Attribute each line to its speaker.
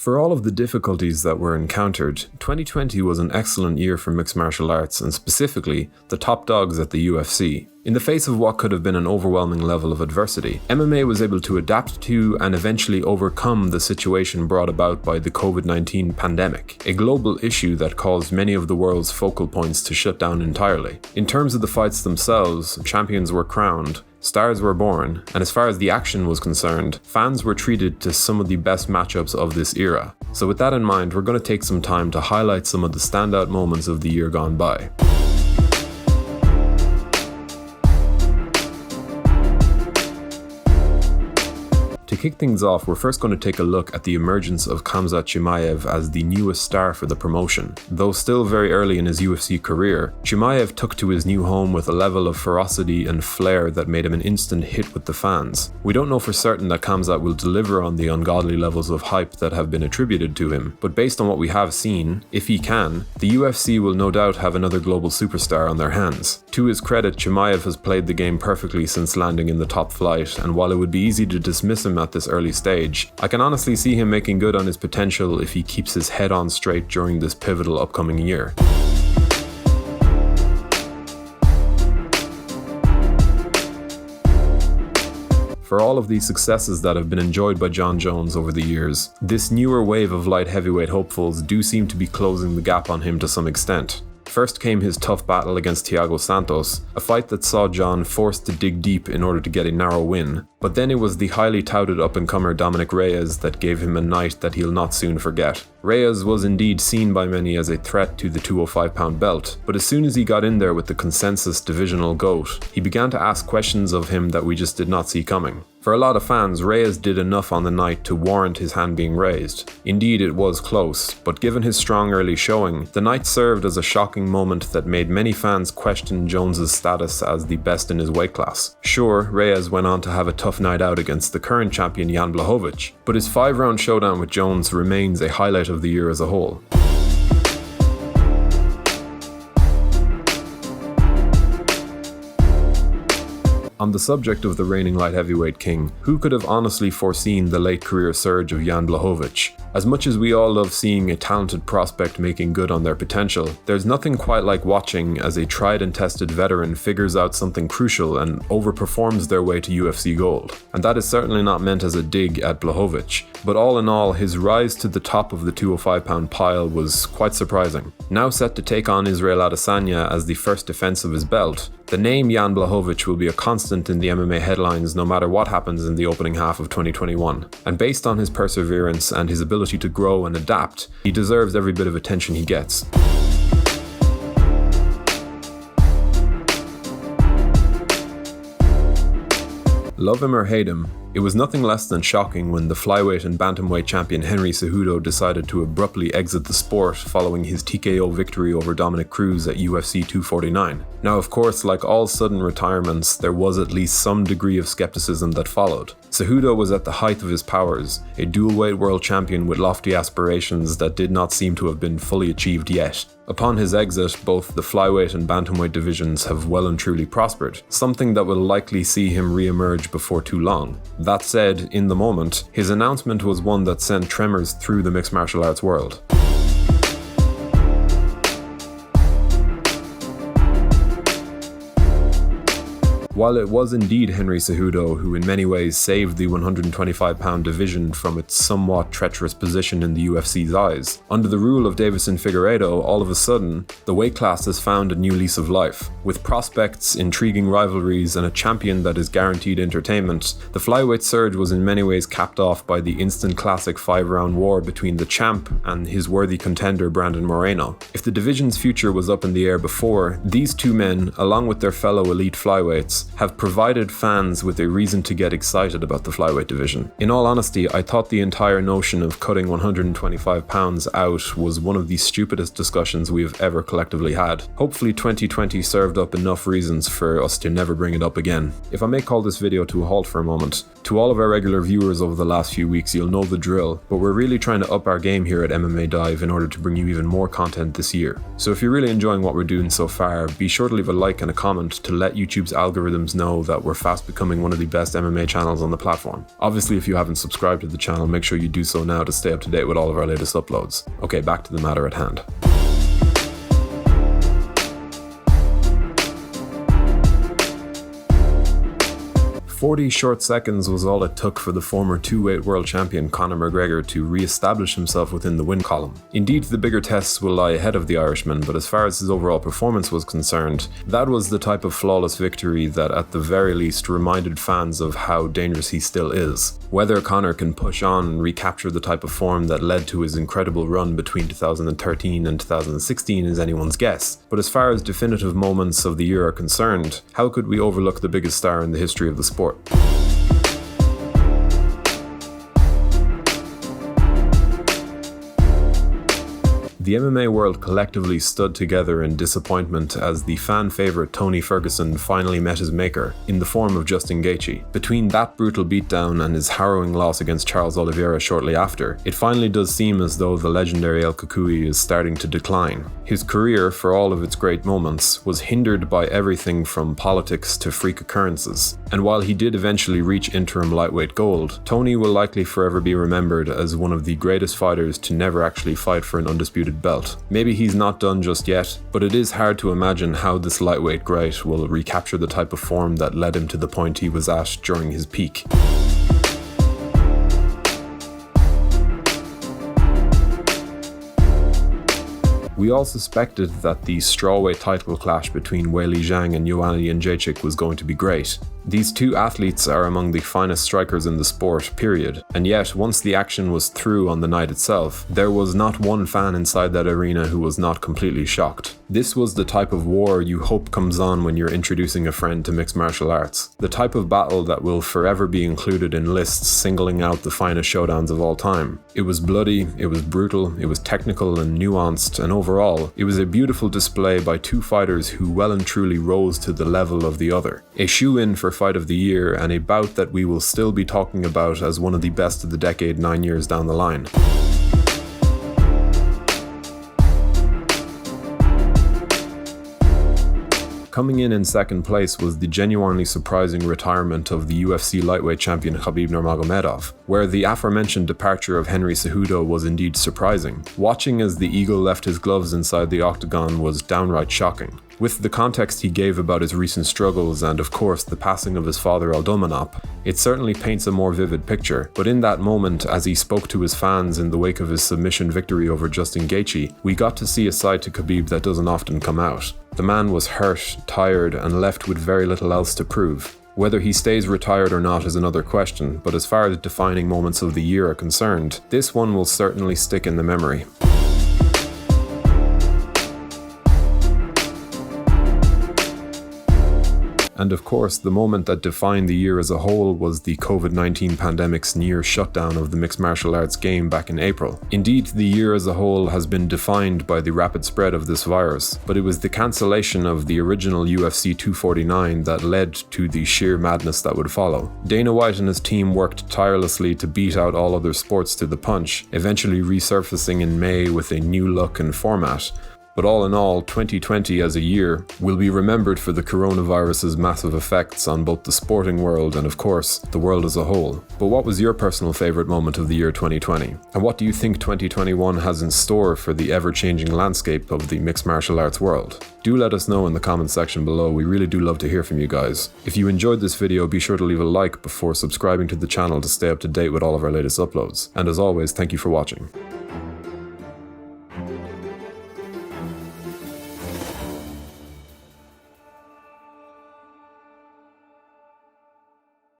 Speaker 1: For all of the difficulties that were encountered, 2020 was an excellent year for mixed martial arts and specifically the top dogs at the UFC. In the face of what could have been an overwhelming level of adversity, MMA was able to adapt to and eventually overcome the situation brought about by the COVID-19 pandemic, a global issue that caused many of the world's focal points to shut down entirely. In terms of the fights themselves, champions were crowned, stars were born, and as far as the action was concerned, fans were treated to some of the best matchups of this era. So with that in mind, we're going to take some time to highlight some of the standout moments of the year gone by. To kick things off, we're first going to take a look at the emergence of Khamzat Chimaev as the newest star for the promotion. Though still very early in his UFC career, Chimaev took to his new home with a level of ferocity and flair that made him an instant hit with the fans. We don't know for certain that Khamzat will deliver on the ungodly levels of hype that have been attributed to him, but based on what we have seen, if he can, the UFC will no doubt have another global superstar on their hands. To his credit, Chimaev has played the game perfectly since landing in the top flight, and while it would be easy to dismiss him at this early stage, I can honestly see him making good on his potential if he keeps his head on straight during this pivotal upcoming year. For all of these successes that have been enjoyed by Jon Jones over the years, this newer wave of light heavyweight hopefuls do seem to be closing the gap on him to some extent. First came his tough battle against Thiago Santos, a fight that saw Jon forced to dig deep in order to get a narrow win. But then it was the highly touted up-and-comer Dominic Reyes that gave him a night that he'll not soon forget. Reyes was indeed seen by many as a threat to the 205-pound belt, but as soon as he got in there with the consensus divisional GOAT, he began to ask questions of him that we just did not see coming. For a lot of fans, Reyes did enough on the night to warrant his hand being raised. Indeed, it was close, but given his strong early showing, the night served as a shocking moment that made many fans question Jones's status as the best in his weight class. Sure, Reyes went on to have a tough night out against the current champion Jan Blachowicz, but his 5-round showdown with Jones remains a highlight of the year as a whole. On the subject of the reigning light heavyweight king, who could have honestly foreseen the late career surge of Jan Blachowicz? As much as we all love seeing a talented prospect making good on their potential, there's nothing quite like watching as a tried and tested veteran figures out something crucial and overperforms their way to UFC gold. And that is certainly not meant as a dig at Blachowicz, but all in all, his rise to the top of the 205-pound pile was quite surprising. Now set to take on Israel Adesanya as the first defense of his belt, the name Jan Blachowicz will be a constant in the MMA headlines no matter what happens in the opening half of 2021. And based on his perseverance and his ability to grow and adapt, he deserves every bit of attention he gets. Love him or hate him, it was nothing less than shocking when the flyweight and bantamweight champion Henry Cejudo decided to abruptly exit the sport following his TKO victory over Dominic Cruz at UFC 249. Now, of course, like all sudden retirements, there was at least some degree of skepticism that followed. Cejudo was at the height of his powers, a dual-weight world champion with lofty aspirations that did not seem to have been fully achieved yet. Upon his exit, both the flyweight and bantamweight divisions have well and truly prospered, something that will likely see him re-emerge before too long. That said, in the moment, his announcement was one that sent tremors through the mixed martial arts world. While it was indeed Henry Cejudo who in many ways saved the 125-pound division from its somewhat treacherous position in the UFC's eyes, under the rule of Deiveson Figueiredo, all of a sudden, the weight class has found a new lease of life. With prospects, intriguing rivalries, and a champion that is guaranteed entertainment, the flyweight surge was in many ways capped off by the instant classic 5-round war between the champ and his worthy contender Brandon Moreno. If the division's future was up in the air before, these two men, along with their fellow elite flyweights, have provided fans with a reason to get excited about the flyweight division. In all honesty, I thought the entire notion of cutting 125 pounds out was one of the stupidest discussions we have ever collectively had. Hopefully 2020 served up enough reasons for us to never bring it up again. If I may call this video to a halt for a moment, to all of our regular viewers over the last few weeks, you'll know the drill, but we're really trying to up our game here at MMA Dive in order to bring you even more content this year. So if you're really enjoying what we're doing so far, be sure to leave a like and a comment to let YouTube's algorithm times know that we're fast becoming one of the best MMA channels on the platform. Obviously, if you haven't subscribed to the channel, make sure you do so now to stay up to date with all of our latest uploads. Okay, back to the matter at hand. 40 short seconds was all it took for the former two-weight world champion Conor McGregor to re-establish himself within the win column. Indeed, the bigger tests will lie ahead of the Irishman, but as far as his overall performance was concerned, that was the type of flawless victory that at the very least reminded fans of how dangerous he still is. Whether Conor can push on and recapture the type of form that led to his incredible run between 2013 and 2016 is anyone's guess, but as far as definitive moments of the year are concerned, how could we overlook the biggest star in the history of the sport? The MMA world collectively stood together in disappointment as the fan favourite Tony Ferguson finally met his maker in the form of Justin Gaethje. Between that brutal beatdown and his harrowing loss against Charles Oliveira shortly after, it finally does seem as though the legendary El Cucuy is starting to decline. His career, for all of its great moments, was hindered by everything from politics to freak occurrences. And while he did eventually reach interim lightweight gold, Tony will likely forever be remembered as one of the greatest fighters to never actually fight for an undisputed belt. Maybe he's not done just yet, but it is hard to imagine how this lightweight great will recapture the type of form that led him to the point he was at during his peak. We all suspected that the strawweight title clash between Weili Zhang and Joanna Jędrzejczyk was going to be great. These two athletes are among the finest strikers in the sport, period. And yet, once the action was through on the night itself, there was not one fan inside that arena who was not completely shocked. This was the type of war you hope comes on when you're introducing a friend to mixed martial arts. The type of battle that will forever be included in lists singling out the finest showdowns of all time. It was bloody, it was brutal, it was technical and nuanced, and overall, it was a beautiful display by two fighters who well and truly rose to the level of the other. A shoe-in for fight of the year, and a bout that we will still be talking about as one of the best of the decade 9 years down the line. Coming in second place was the genuinely surprising retirement of the UFC lightweight champion Khabib Nurmagomedov, where the aforementioned departure of Henry Cejudo was indeed surprising. Watching as the Eagle left his gloves inside the octagon was downright shocking. With the context he gave about his recent struggles and of course the passing of his father Aldomanop, it certainly paints a more vivid picture, but in that moment as he spoke to his fans in the wake of his submission victory over Justin Gaethje, we got to see a side to Khabib that doesn't often come out. The man was hurt, tired, and left with very little else to prove. Whether he stays retired or not is another question, but as far as defining moments of the year are concerned, this one will certainly stick in the memory. And of course, the moment that defined the year as a whole was the COVID-19 pandemic's near shutdown of the mixed martial arts game back in April. Indeed, the year as a whole has been defined by the rapid spread of this virus, but it was the cancellation of the original UFC 249 that led to the sheer madness that would follow. Dana White and his team worked tirelessly to beat out all other sports to the punch, eventually resurfacing in May with a new look and format. But all in all, 2020 as a year will be remembered for the coronavirus's massive effects on both the sporting world and, of course, the world as a whole. But what was your personal favourite moment of the year 2020? And what do you think 2021 has in store for the ever-changing landscape of the mixed martial arts world? Do let us know in the comment section below. We really do love to hear from you guys. If you enjoyed this video, be sure to leave a like before subscribing to the channel to stay up to date with all of our latest uploads. And as always, thank you for watching.